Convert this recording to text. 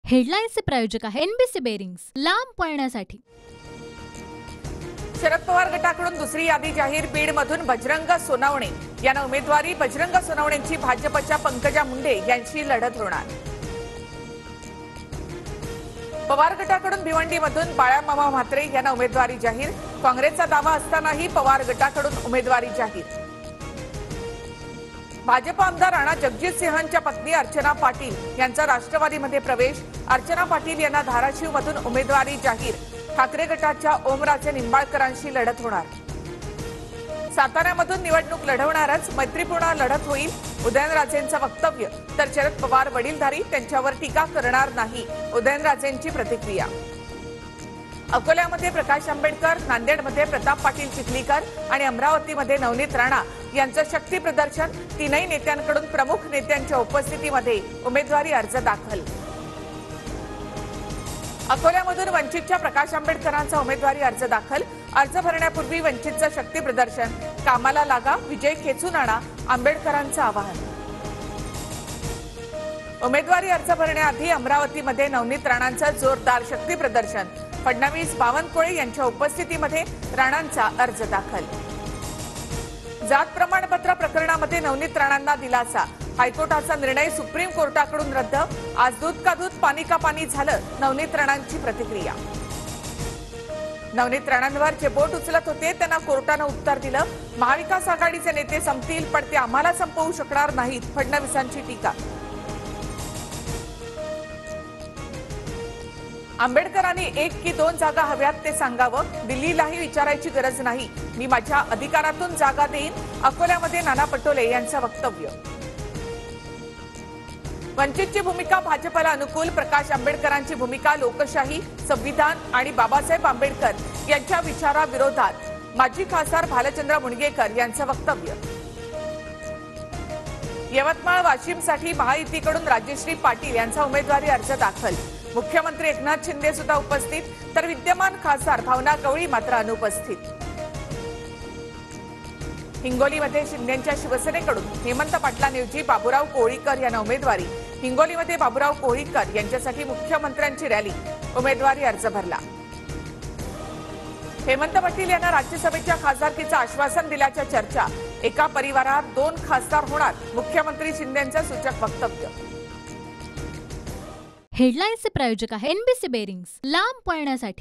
हेडलाईन्सचे प्रायोजक आहे NBC bearings, लांब पळण्यासाठी। शरद पवार गटाकडून दुसरी यादी जाहीर। बीडमधून बजरंग सोनवणे यांना उमेदवारी। बजरंग सोनवणेंची भाजपच्या पंकजा मुंडे यांची लढत होणार। पवार गटाकडून भिवंडीमधून बाळामामा म्हात्रे यांना उमेदवारी जाहीर। काँग्रेसचा दावा असतानाही पवार गटाकडून उमेदवारी जाहीर। भाजप आमदार राणा जगजितसिंहांच्या पत्नी अर्चना पाटील यांचा राष्ट्रवादीमध्ये प्रवेश। अर्चना पाटील यांना धाराशिवमधून उमेदवारी जाहीर। ठाकरे गटाच्या ओमराजे निंबाळकरांशी लढत होणार। साताऱ्यामधून निवडणूक लढवणारच, मैत्रीपूर्ण लढत होईल उदयनराजेंचं वक्तव्य। तर शरद पवार वडीलधारी, त्यांच्यावर टीका करणार नाही, उदयनराजेंची प्रतिक्रिया। अकोल्यामध्ये प्रकाश आंबेडकर, नांदेडमध्ये प्रताप पाटील चिखलीकर आणि अमरावतीमध्ये नवनीत राणा यांचं शक्ती प्रदर्शन। तीनही नेत्यांकडून प्रमुख नेत्यांच्या उपस्थितीमध्ये उमेदवारी अर्ज दाखल। अकोल्यामधून वंचितच्या प्रकाश आंबेडकरांचा उमेदवारी अर्ज दाखल। अर्ज भरण्यापूर्वी वंचितचं शक्ती प्रदर्शन। कामाला लागा, विजय खेचून आणा, आंबेडकरांचं आवाहन। उमेदवारी अर्ज भरण्याआधी अमरावतीमध्ये नवनीत राणांचं जोरदार शक्ती प्रदर्शन। फडणवीस, बावनकुळे यांच्या उपस्थितीमध्ये राणांचा अर्ज दाखल। जात प्रमाणपत्र प्रकरणामध्ये नवनीत राणांना दिलासा। हायकोर्टाचा निर्णय सुप्रीम कोर्टाकडून रद्द। आज दूध का दूध पाणी का पाणी झालं, नवनीत राणांची प्रतिक्रिया। नवनीत राणांवर जे बोट उचलत होते त्यांना कोर्टानं उत्तर दिलं। महाविकास आघाडीचे नेते संपतील पण ते आम्हाला संपवू शकणार नाहीत, फडणवीसांची टीका। आंबेडकरांनी 1 की 2 जागा हव्यात ते सांगावं, दिल्लीलाही विचारायची गरज नाही, मी माझ्या अधिकारातून जागा देईन, अकोल्यामध्ये नाना पटोले यांचं वक्तव्य। वंचितची भूमिका भाजपला अनुकूल। प्रकाश आंबेडकरांची भूमिका लोकशाही, संविधान आणि बाबासाहेब आंबेडकर यांच्या विचाराविरोधात। माजी खासदार भालचंद्र मुणगेकर यांचं वक्तव्य। यवतमाळ वाशिमसाठी महायुतीकडून राजश्री पाटील यांचा उमेदवारी अर्ज दाखल। मुख्यमंत्री एकनाथ शिंदे सुद्धा उपस्थित, तर विद्यमान खासदार भावना गवळी मात्र अनुपस्थित। हिंगोलीमध्ये शिंदेच्या शिवसेनेकडून हेमंत पाटलांऐवजी बाबूराव कोळीकर यांना उमेदवारी। हिंगोलीमध्ये बाबूराव कोळीकर यांच्यासाठी मुख्यमंत्र्यांची रॅली। उमेदवारी अर्ज भरला। हेमंत पाटील यांना राज्यसभेच्या खासदारकीचं आश्वासन दिल्याच्या चर्चा। एका परिवारात 2 खासदार होणार, मुख्यमंत्री शिंदेंचं सूचक वक्तव्य। हेडलाईन्सचे प्रायोजक आहे एनबीसी बेरिंग्स, लांब पळण्यासाठी।